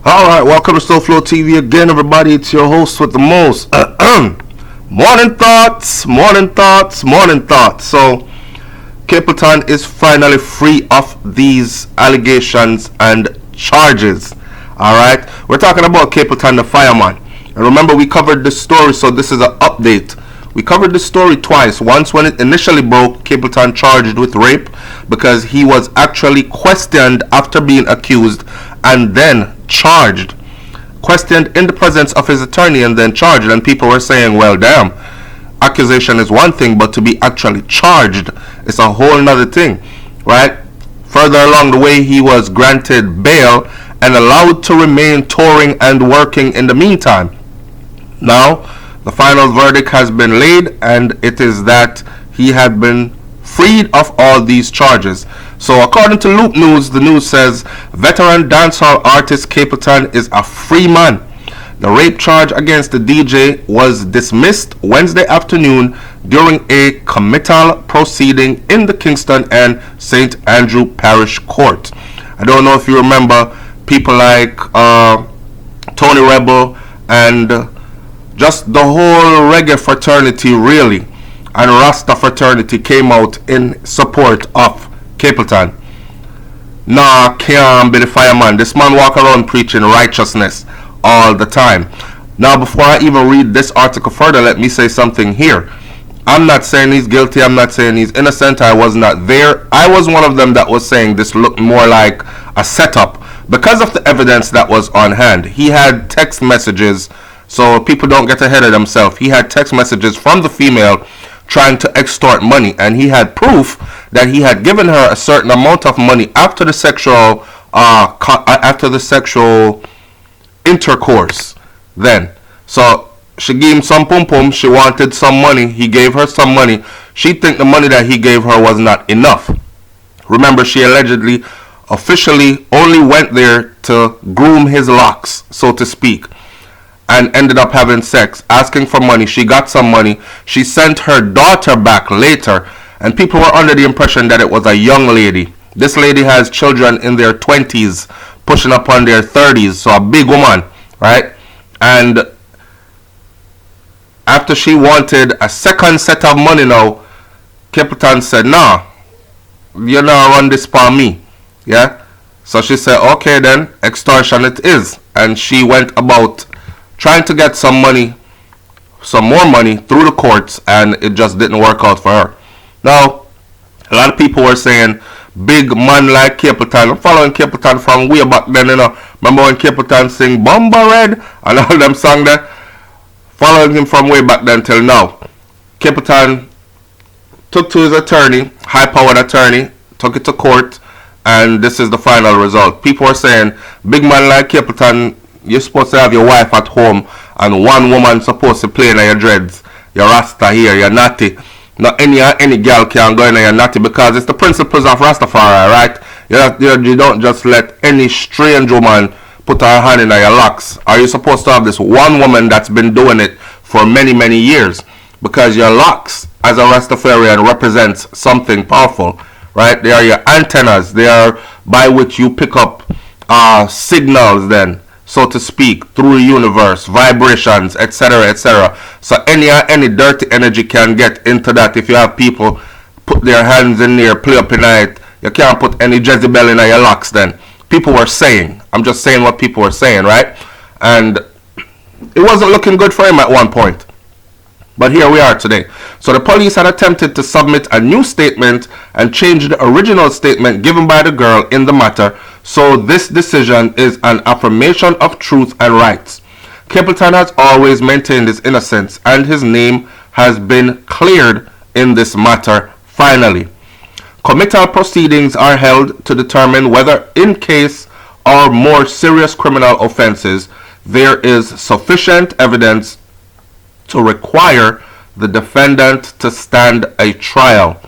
Alright, welcome to SouFLoTV again, everybody. It's your host with the most. Morning thoughts. So, CAPLETON is finally free of these allegations and charges. Alright, we're talking about CAPLETON the fireman. And remember, we covered this story, so this is an update. We covered this story twice. Once when it initially broke, CAPLETON charged with rape because he was actually questioned after being accused and then charged. Questioned in the presence of his attorney and then charged. And people were saying, well, damn, accusation is one thing, but to be actually charged is a whole nother thing, right? Further along the way, he was granted bail and allowed to remain touring and working in the meantime. Now, the final verdict has been laid, and it is that he had been freed of all these charges. So according to Loop News, the news says veteran dancehall artist CAPLETON is a free man. The rape charge against the DJ was dismissed Wednesday afternoon during a committal proceeding in the Kingston and St. Andrew Parish Court. I don't know if you remember people like Tony Rebel and just the whole reggae fraternity, really, and Rasta fraternity came out in support of CAPLETON. Nah, can't be the fireman. This man walk around preaching righteousness all the time. Now, before I even read this article further, let me say something here. I'm not saying he's guilty. I'm not saying he's innocent. I was not there. I was one of them that was saying this looked more like a setup because of the evidence that was on hand. He had text messages, so people don't get ahead of themselves. He had text messages from the female trying to extort money, and he had proof that he had given her a certain amount of money after the sexual intercourse. Then, so she gave him some pum pum. She wanted some money. He gave her some money. She think the money that he gave her was not enough. Remember, she allegedly, officially only went there to groom his locks, so to speak, and ended up having sex, asking for money. She got some money. She sent her daughter back later, and people were under the impression that it was a young lady. This lady has children in their 20s, pushing up on their 30s, so a big woman, right? And after she wanted a second set of money now, CAPLETON said, nah, you not run this for me, yeah? So she said, okay then, extortion it is. And she went about trying to get some money, some more money through the courts, and it just didn't work out for her. Now, a lot of people were saying, big man like CAPLETON. I'm following CAPLETON from way back then, you know. Remember when CAPLETON sing Bomba Red and all them songs there? Following him from way back then till now. CAPLETON took to his attorney, high-powered attorney, took it to court, and this is the final result. People were saying, big man like CAPLETON, you're supposed to have your wife at home and one woman supposed to play in your dreads. Your Rasta here, you're naughty. Not any girl can go in your naughty because it's the principles of Rastafari, right? You don't just let any strange woman put her hand in your locks. Are you supposed to have this one woman that's been doing it for many, many years? Because your locks as a Rastafarian represents something powerful, right? They are your antennas. They are by which you pick up signals then, so to speak, through the universe, vibrations, etc., etc. So any dirty energy can get into that. If you have people put their hands in there, play up in it, you can't put any Jezebel in your locks then. People were saying, I'm just saying what people were saying, right? And it wasn't looking good for him at one point. But here we are today. So the police had attempted to submit a new statement and change the original statement given by the girl in the matter. So this decision is an affirmation of truth and rights. CAPLETON has always maintained his innocence, and his name has been cleared in this matter finally. Committal proceedings are held to determine whether in case or more serious criminal offenses there is sufficient evidence to require the defendant to stand a trial.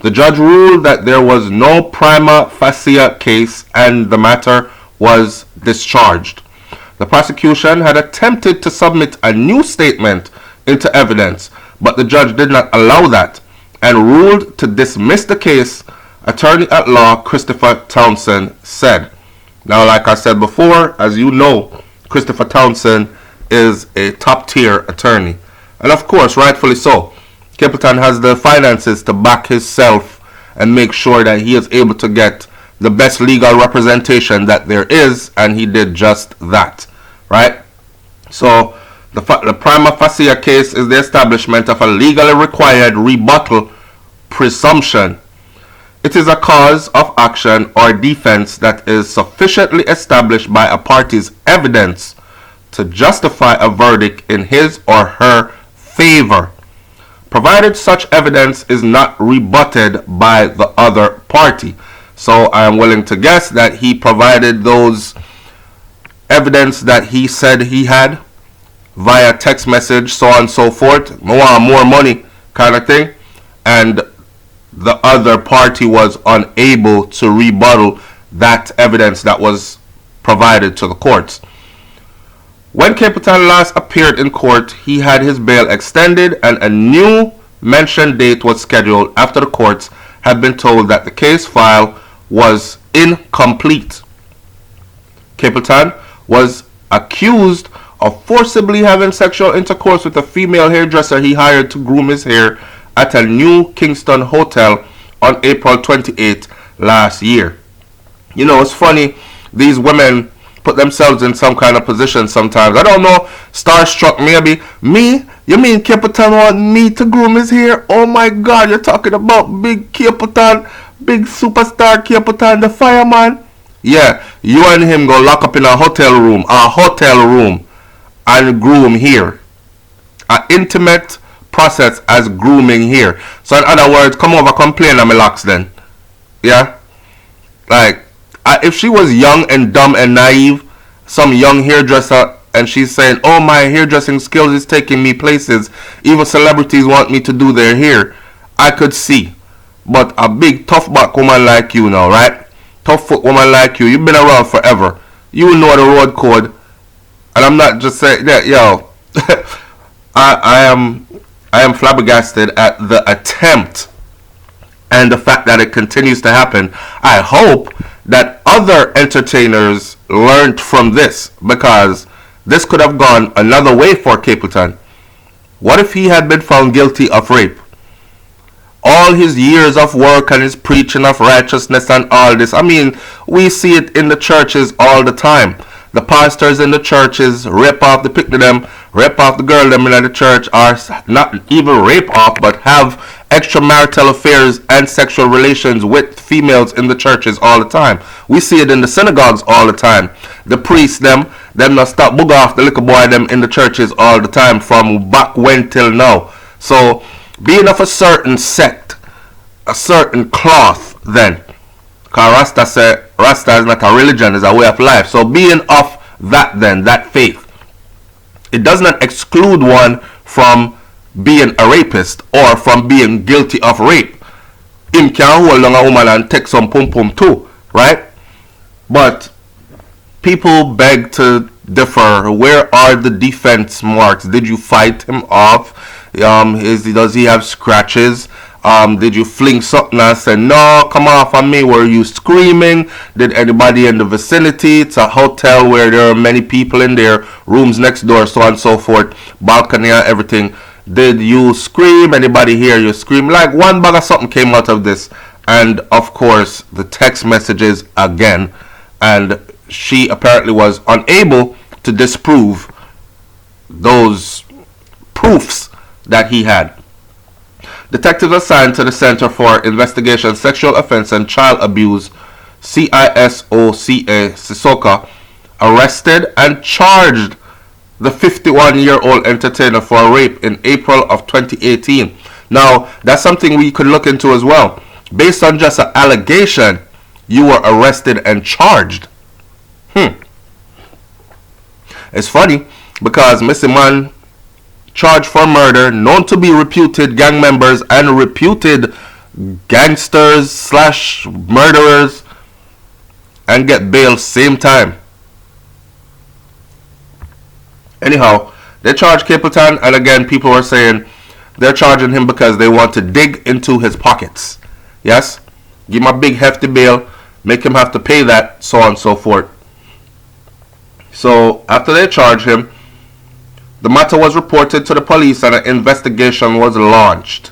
The judge ruled that there was no prima facie case and the matter was discharged. The prosecution had attempted to submit a new statement into evidence, but the judge did not allow that and ruled to dismiss the case, attorney at law Christopher Townsend said. Now, like I said before, as you know, Christopher Townsend is a top tier attorney. And of course, rightfully so. Capleton has the finances to back himself and make sure that he is able to get the best legal representation that there is, and he did just that, right? So the prima facie case is the establishment of a legally required rebuttal presumption. It is a cause of action or defense that is sufficiently established by a party's evidence to justify a verdict in his or her favor, provided such evidence is not rebutted by the other party. So I am willing to guess that he provided those evidence that he said he had via text message, so on and so forth, more money kind of thing, and the other party was unable to rebuttal that evidence that was provided to the courts. When Capleton last appeared in court, he had his bail extended and a new mentioned date was scheduled after the courts had been told that the case file was incomplete. Capleton was accused of forcibly having sexual intercourse with a female hairdresser he hired to groom his hair at a New Kingston hotel on April 28 last year. You know, it's funny, these women put themselves in some kind of position sometimes. I don't know, starstruck maybe. Me? You mean Capleton want me to groom his hair? Oh my God, you're talking about big Capleton, big superstar Capleton, the fireman? Yeah, you and him go lock up in a hotel room, and groom here. An intimate process as grooming here. So in other words, come over, come play in my locks then. Yeah? Like, if she was young and dumb and naive, some young hairdresser, and she's saying, oh, my hairdressing skills is taking me places, even celebrities want me to do their hair, I could see. But a big tough back woman like you now, right? Tough foot woman like you, you've been around forever. You know the road code. And I'm not just saying that, yo. I am flabbergasted at the attempt and the fact that it continues to happen. I hope that other entertainers learned from this, because this could have gone another way for Capleton. What if he had been found guilty of rape? All his years of work and his preaching of righteousness and all this, I mean, we see it in the churches all the time. The pastors in the churches rape off the pick to them, rape off the girl them in the church, or not even rape off, but have extramarital affairs and sexual relations with females in the churches all the time. We see it in the synagogues all the time. The priests them not stop bug off the little boy them in the churches all the time, from back when till now. So being of a certain sect, a certain cloth then, because Rasta say Rasta is not a religion, it's a way of life. So being of that then, that faith, it does not exclude one from being a rapist or from being guilty of rape. Him can hold on a woman and take some pum pum too, right? But people beg to differ. Where are the defense marks? Did you fight him off? Does he have scratches? Did you fling something and say, no, come off on me? Were you screaming? Did anybody in the vicinity? It's a hotel where there are many people in there, rooms next door, so on and so forth, balcony and everything. Did you scream? Anybody hear you scream? Like, one bag of something came out of this. And of course, the text messages again. And she apparently was unable to disprove those proofs that he had. Detectives assigned to the Center for Investigation Sexual Offense and Child Abuse, CISOCA, arrested and charged the 51-year-old entertainer for rape in April of 2018. Now, that's something we could look into as well. Based on just an allegation, you were arrested and charged. It's funny because Mr. Man charged for murder, known to be reputed gang members and reputed gangsters / murderers, and get bail same time. Anyhow, they charged Capleton, and again, people were saying they're charging him because they want to dig into his pockets. Yes? Give him a big hefty bail, make him have to pay that, so on and so forth. So after they charged him, the matter was reported to the police and an investigation was launched.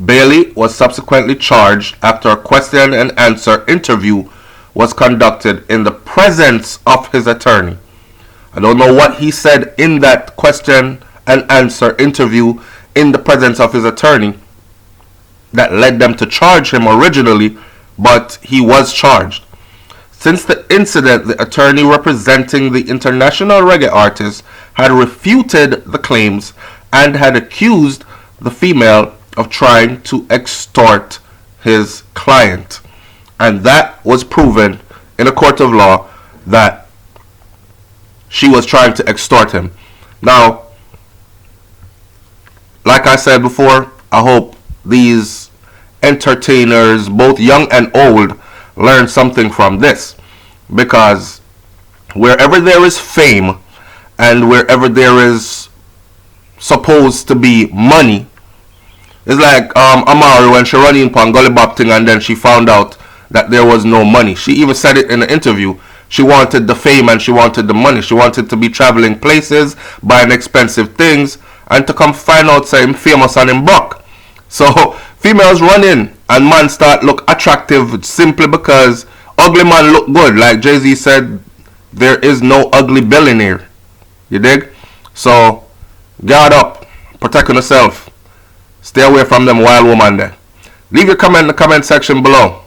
Bailey was subsequently charged after a question and answer interview was conducted in the presence of his attorney. I don't know what he said in that question and answer interview in the presence of his attorney that led them to charge him originally, but he was charged. Since the incident, the attorney representing the international reggae artist had refuted the claims and had accused the female of trying to extort his client. And that was proven in a court of law that she was trying to extort him. Now, like I said before, I hope these entertainers, both young and old, learn something from this, because wherever there is fame and wherever there is supposed to be money, it's like Amari when she run in on Gully Bop thing and then she found out that there was no money. She even said it in the interview. She wanted the fame and she wanted the money. She wanted to be traveling places, buying expensive things, and to come find out say him famous and him broke. So females run in and man start look attractive simply because ugly man look good. Like Jay-Z said, there is no ugly billionaire. You dig? So guard up, protect yourself. Stay away from them wild woman there. Leave your comment in the comment section below.